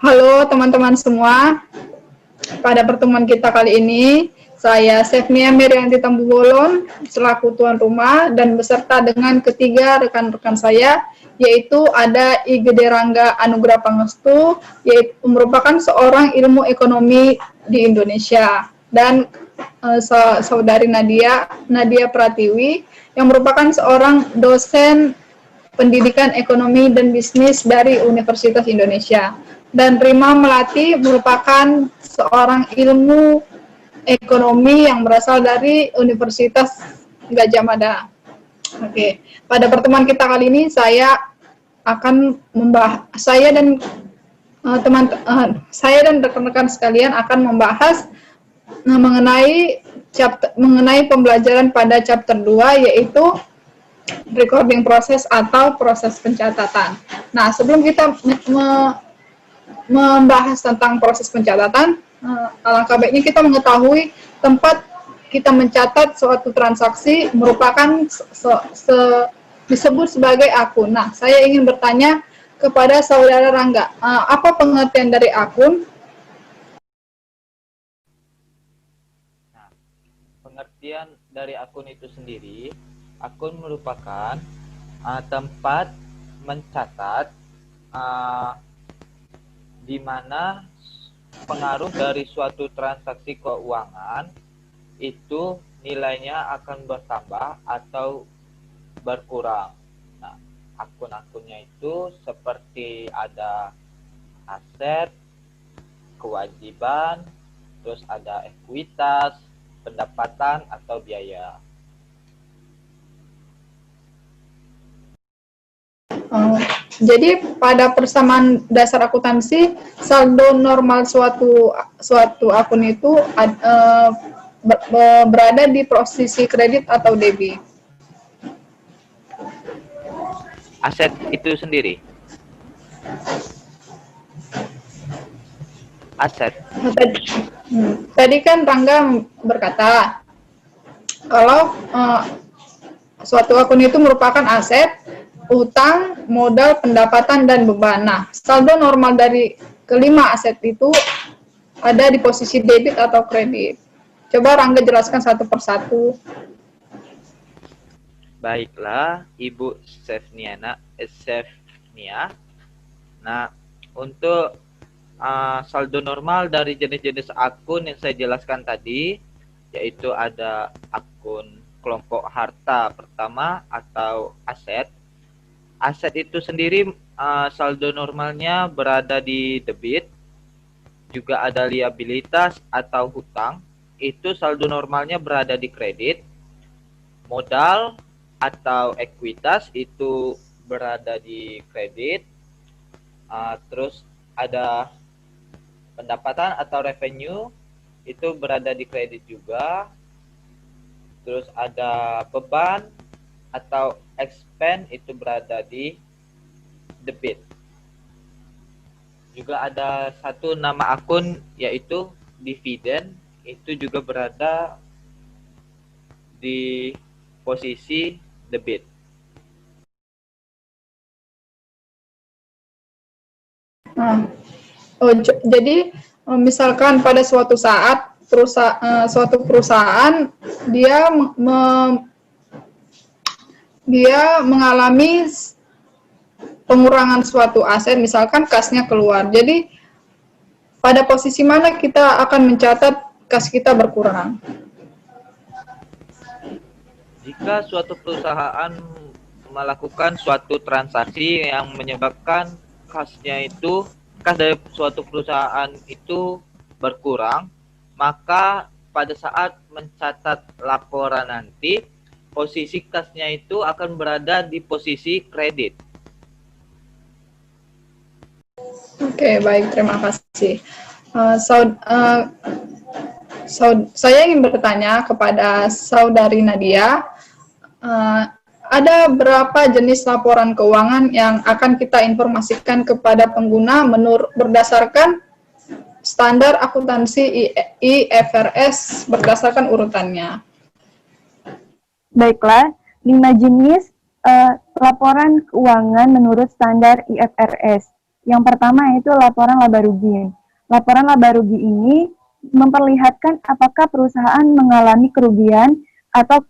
Halo teman-teman semua, pada pertemuan kita kali ini, saya Sevnia Merianti Tambubolon, selaku tuan rumah dan beserta dengan ketiga rekan-rekan saya, yaitu ada Igede Rangga Anugrah Pangestu, yaitu merupakan seorang ilmu ekonomi di Indonesia, dan saudari Nadia Pratiwi, yang merupakan seorang dosen Pendidikan Ekonomi dan Bisnis dari Universitas Indonesia. Dan Rima Melati merupakan seorang ilmu ekonomi yang berasal dari Universitas Gajah Mada. Oke, pada pertemuan kita kali ini saya akan saya dan rekan-rekan sekalian akan membahas mengenai pembelajaran pada chapter 2, yaitu recording proses atau proses pencatatan. Nah, sebelum kita membahas tentang proses pencatatan, alangkah baiknya kita mengetahui tempat kita mencatat suatu transaksi merupakan disebut sebagai akun. Nah, saya ingin bertanya kepada saudara Rangga, apa pengertian dari akun? Nah, pengertian dari akun itu sendiri, akun merupakan tempat mencatat di mana pengaruh dari suatu transaksi keuangan itu nilainya akan bertambah atau berkurang. Nah, akun-akunnya itu seperti ada aset, kewajiban, terus ada ekuitas, pendapatan atau biaya. Jadi pada persamaan dasar akuntansi, saldo normal suatu akun itu berada di posisi kredit atau debit. Aset itu sendiri. Aset. Tadi kan Rangga berkata kalau suatu akun itu merupakan aset, utang, modal, pendapatan, dan beban. Nah, saldo normal dari kelima aset itu ada di posisi debit atau kredit. Coba Rangga jelaskan satu persatu. Baiklah, Ibu Sevnia. Nah, untuk saldo normal dari jenis-jenis akun yang saya jelaskan tadi, yaitu ada akun kelompok harta pertama atau aset. Aset itu sendiri saldo normalnya berada di debit, juga ada liabilitas atau hutang, itu saldo normalnya berada di kredit. Modal atau ekuitas itu berada di kredit. Terus ada pendapatan atau revenue itu berada di kredit juga. Terus ada beban atau expense itu berada di debit. Juga ada satu nama akun yaitu dividen, itu juga berada di posisi debit. Jadi misalkan pada suatu saat suatu perusahaan dia mengalami pengurangan suatu aset, misalkan kasnya keluar. Jadi pada posisi mana kita akan mencatat kas kita berkurang? Jika suatu perusahaan melakukan suatu transaksi yang menyebabkan kas dari suatu perusahaan itu berkurang, maka pada saat mencatat laporan nanti, posisi kasnya itu akan berada di posisi kredit. Oke, baik, terima kasih. Saya ingin bertanya kepada saudari Nadia, ada berapa jenis laporan keuangan yang akan kita informasikan kepada pengguna berdasarkan standar akuntansi IFRS berdasarkan urutannya? Baiklah, 5 jenis laporan keuangan menurut standar IFRS. Yang pertama yaitu laporan laba rugi. Laporan laba rugi ini memperlihatkan apakah perusahaan mengalami kerugian atau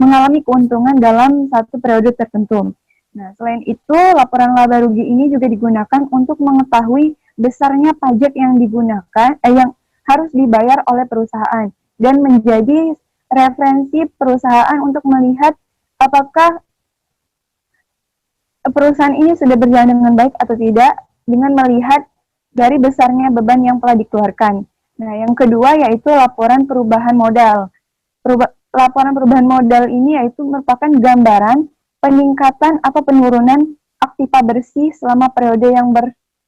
mengalami keuntungan dalam satu periode tertentu. Nah, selain itu, laporan laba rugi ini juga digunakan untuk mengetahui besarnya pajak yang yang harus dibayar oleh perusahaan dan menjadi referensi perusahaan untuk melihat apakah perusahaan ini sudah berjalan dengan baik atau tidak dengan melihat dari besarnya beban yang telah dikeluarkan. Nah, yang kedua yaitu laporan perubahan modal. Laporan perubahan modal ini yaitu merupakan gambaran peningkatan atau penurunan aktiva bersih selama periode yang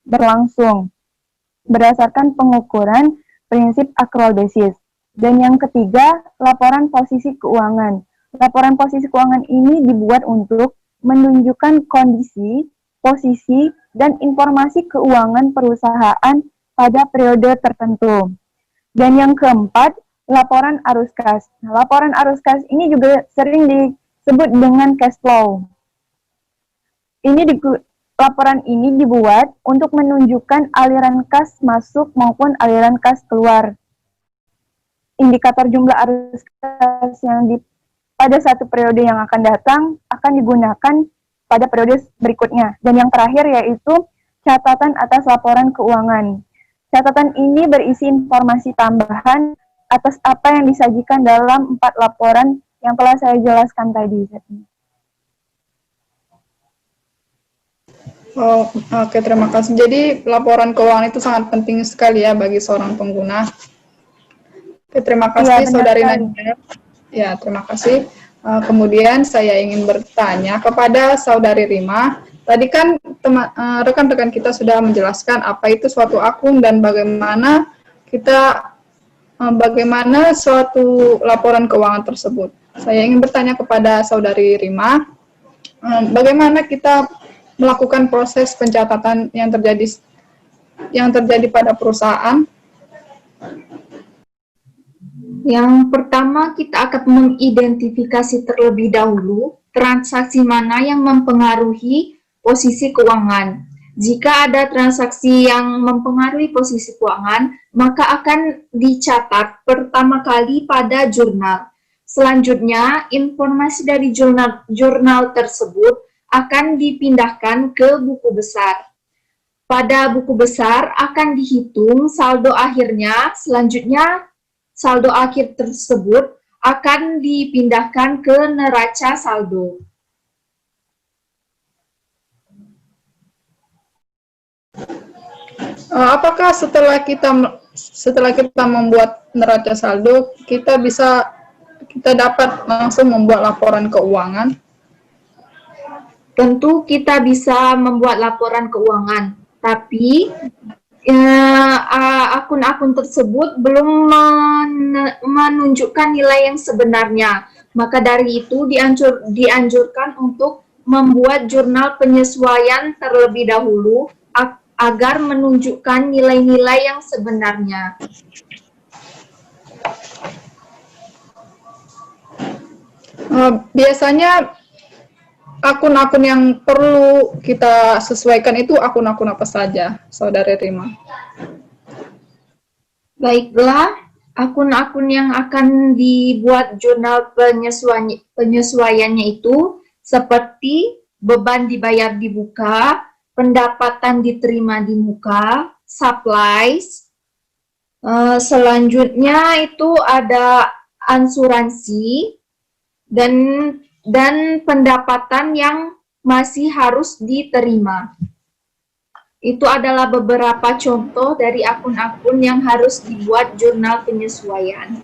berlangsung berdasarkan pengukuran prinsip accrual basis. Dan yang ketiga, laporan posisi keuangan. Laporan posisi keuangan ini dibuat untuk menunjukkan kondisi, posisi, dan informasi keuangan perusahaan pada periode tertentu. Dan yang keempat, laporan arus kas. Nah, laporan arus kas ini juga sering disebut dengan cash flow. Laporan ini dibuat untuk menunjukkan aliran kas masuk maupun aliran kas keluar. Indikator jumlah arus kas yang pada satu periode yang akan datang akan digunakan pada periode berikutnya. Dan yang terakhir yaitu catatan atas laporan keuangan. Catatan ini berisi informasi tambahan atas apa yang disajikan dalam 4 laporan yang telah saya jelaskan tadi. Oh, oke, terima kasih. Jadi laporan keuangan itu sangat penting sekali ya bagi seorang pengguna. Oke, terima kasih Saudari Nadia. Ya, terima kasih. Kemudian saya ingin bertanya kepada Saudari Rima. Tadi kan rekan-rekan kita sudah menjelaskan apa itu suatu akun dan bagaimana suatu laporan keuangan tersebut. Saya ingin bertanya kepada Saudari Rima, bagaimana kita melakukan proses pencatatan yang terjadi pada perusahaan? Yang pertama, kita akan mengidentifikasi terlebih dahulu transaksi mana yang mempengaruhi posisi keuangan. Jika ada transaksi yang mempengaruhi posisi keuangan, maka akan dicatat pertama kali pada jurnal. Selanjutnya, informasi dari jurnal tersebut akan dipindahkan ke buku besar. Pada buku besar akan dihitung saldo akhirnya. Selanjutnya, saldo akhir tersebut akan dipindahkan ke neraca saldo. Apakah setelah kita membuat neraca saldo, kita dapat langsung membuat laporan keuangan? Tentu kita bisa membuat laporan keuangan, tapi akun-akun tersebut belum menunjukkan nilai yang sebenarnya. Maka dari itu dianjurkan untuk membuat jurnal penyesuaian terlebih dahulu agar menunjukkan nilai-nilai yang sebenarnya. Biasanya akun-akun yang perlu kita sesuaikan itu akun-akun apa saja, Saudari Rima? Baiklah, akun-akun yang akan dibuat jurnal penyesuaiannya itu seperti beban dibayar di muka, pendapatan diterima di muka, supplies. Selanjutnya itu ada asuransi dan pendapatan yang masih harus diterima. Itu adalah beberapa contoh dari akun-akun yang harus dibuat jurnal penyesuaian.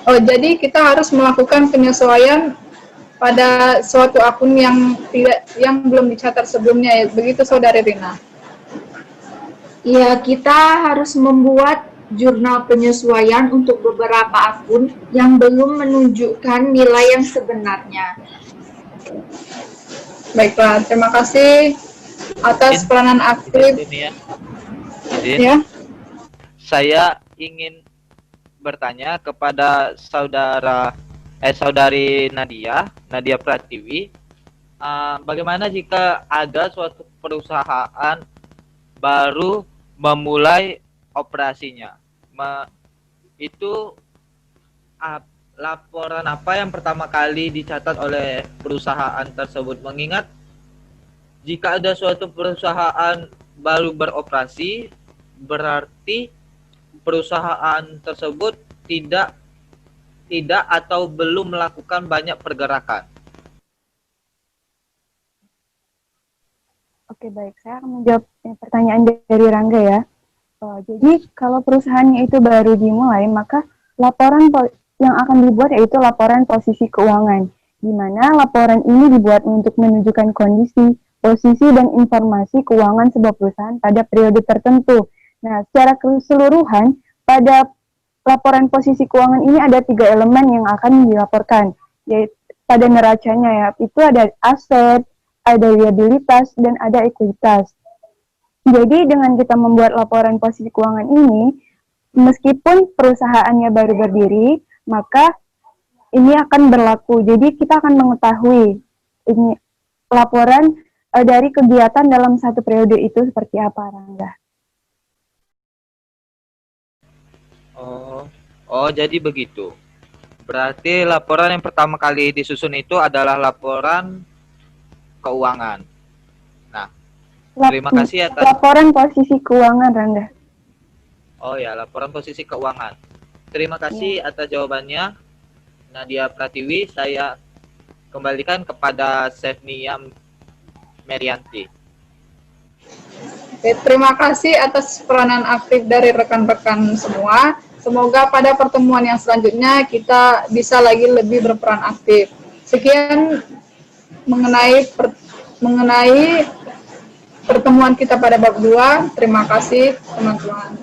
Oh, jadi kita harus melakukan penyesuaian pada suatu akun yang belum dicatat sebelumnya, ya, begitu Saudari Rina? Ya, kita harus membuat jurnal penyesuaian untuk beberapa akun yang belum menunjukkan nilai yang sebenarnya. Baiklah, terima kasih atas peranan aktif. Ya. Saya ingin bertanya kepada Saudari Nadia Pratiwi, bagaimana jika ada suatu perusahaan baru memulai operasinya. Itu laporan apa yang pertama kali dicatat oleh perusahaan tersebut? Mengingat jika ada suatu perusahaan baru beroperasi, berarti perusahaan tersebut tidak atau belum melakukan banyak pergerakan. Oke, baik. Saya akan menjawab pertanyaan dari Rangga ya. Jadi, kalau perusahaannya itu baru dimulai, maka laporan yang akan dibuat yaitu laporan posisi keuangan, di mana laporan ini dibuat untuk menunjukkan kondisi, posisi, dan informasi keuangan sebuah perusahaan pada periode tertentu. Nah, secara keseluruhan, pada laporan posisi keuangan ini ada 3 elemen yang akan dilaporkan, yaitu pada neracanya ya, itu ada aset, ada liabilitas, dan ada ekuitas. Jadi dengan kita membuat laporan posisi keuangan ini, meskipun perusahaannya baru berdiri, maka ini akan berlaku. Jadi kita akan mengetahui ini laporan dari kegiatan dalam satu periode itu seperti apa, Rangga. Oh, jadi begitu. Berarti laporan yang pertama kali disusun itu adalah laporan keuangan. Nah, terima kasih atas laporan posisi keuangan, Rangga. Oh ya, laporan posisi keuangan. Terima kasih atas jawabannya, Nadia Pratiwi. Saya kembalikan kepada Sefnia Merianti. Oke, terima kasih atas peranan aktif dari rekan-rekan semua. Semoga pada pertemuan yang selanjutnya kita bisa lagi lebih berperan aktif. Sekian mengenai pertemuan kita pada bab 2. Terima kasih teman-teman.